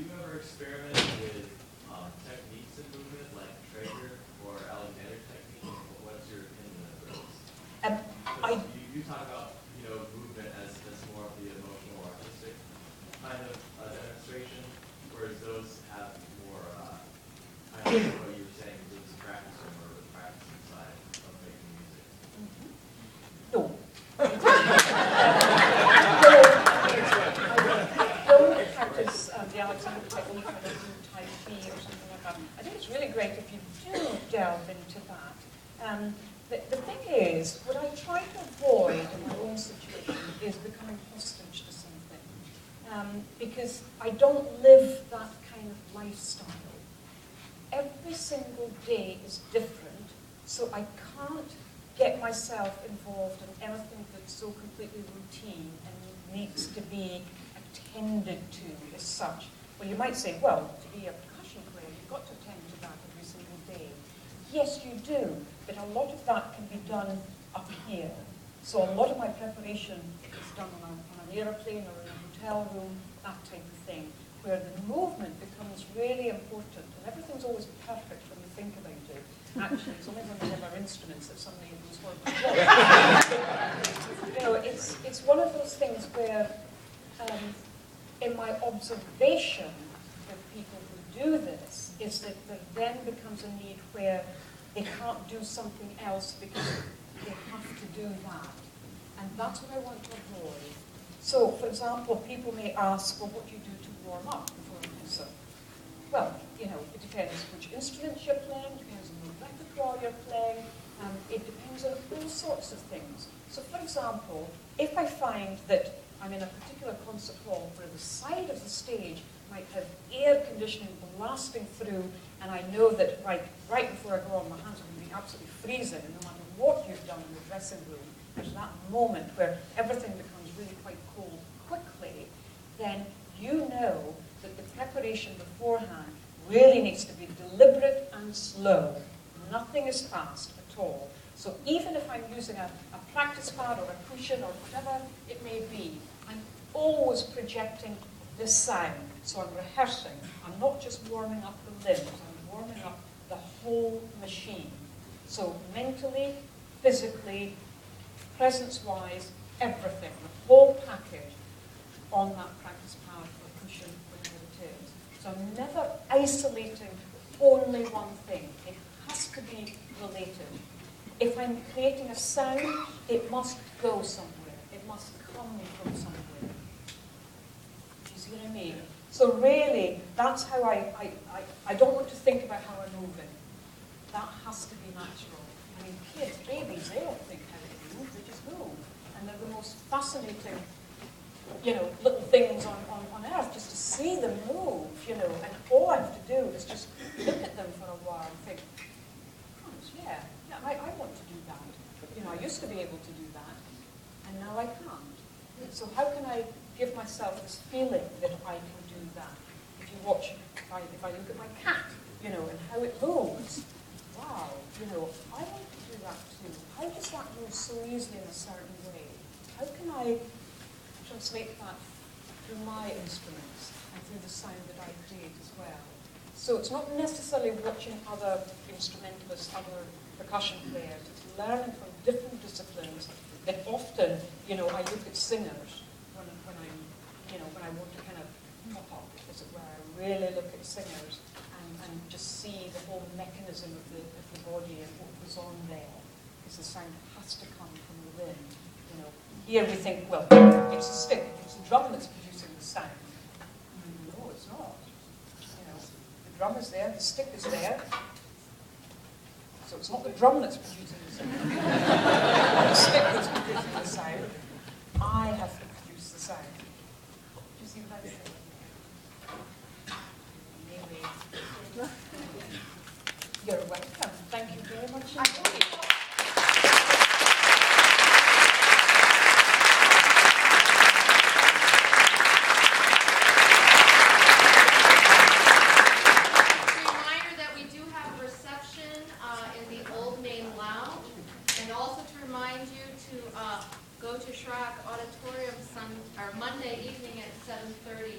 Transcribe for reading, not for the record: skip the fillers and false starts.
you ever experiment with techniques in movement, like Traeger or Alexander technique? What's your opinion of those? You talk about movement as more of the emotional, artistic kind of demonstration, whereas those have more kind of what you were saying, was practicing or the practicing side of making music. No. I don't practice the Alexander technique or the Tai Chi or something like that. I think it's really great if you do delve into that. The thing is, what I try to avoid in my own situation is becoming hostage to something. Because I don't live that kind of lifestyle. Every single day is different, so I can't get myself involved in anything that's so completely routine and needs to be attended to as such. Well, you might say, well, to be a percussion player, you've got to attend to that every single day. Yes, you do, but a lot of that can be done up here. So a lot of my preparation is done on an airplane or in a hotel room, that type of thing, where the movement becomes really important. And everything's always perfect when you think about it. Actually, it's only when we have our instruments that suddenly it goes horribly. It's one of those things where, in my observation with people who do this, is that there then becomes a need where they can't do something else because they have to do that. And that's what I want to avoid. So, for example, people may ask, well, what do you do to warm up before a concert? Well, it depends which instruments you're playing, depends on the repertoire you're playing, it depends on all sorts of things. So, for example, if I find that I'm in a particular concert hall where the side of the stage might have air conditioning blasting through, and I know that right before I go on, my hands are going to be absolutely freezing, and no matter what you've done in the dressing room, there's that moment where everything becomes really quite cold quickly, then you know that the preparation beforehand really needs to be deliberate and slow. Nothing is fast at all. So even if I'm using a practice pad or a cushion or whatever it may be, I'm always projecting the sound. So I'm rehearsing. I'm not just warming up the limbs, I'm warming up the whole machine. So mentally, physically, presence-wise, everything, the whole package on that practice pad or cushion, whatever it is. So I'm never isolating only one thing. It has to be related. If I'm creating a sound, it must go somewhere. It must come from somewhere. Do you see what I mean? So really, that's how I don't want to think about how I'm moving. That has to be natural. I mean, kids, babies, they don't think how they move, they just move. And they're the most fascinating, little things on earth, just to see them move, and all I have to do is just look at them for a while and think, yeah, I want to do that. I used to be able to do that, and now I can't. So how can I give myself this feeling that I can do that? If you watch, if I look at my cat, and how it moves, wow, I want to do that too. How does that move so easily in a certain way? How can I translate that through my instruments and through the sound that I create as well? So it's not necessarily watching other instrumentalists, other percussion players. It's learning from different disciplines. That often, I look at singers when I want to kind of pop up, as it were. I really look at singers and just see the whole mechanism of the body and what goes on there. Because the sound has to come from within. Here we think, well, it's a stick, it's the drum that's producing the sound. No, it's not. The drum is there, the stick is there. So it's not the drum that's producing the sound. It's not the stick that's producing the sound. I have to produce the sound. Do you see what I'm saying? Anyway. You're welcome. Thank you very much indeed. Go to Auditorium Monday evening at 7:30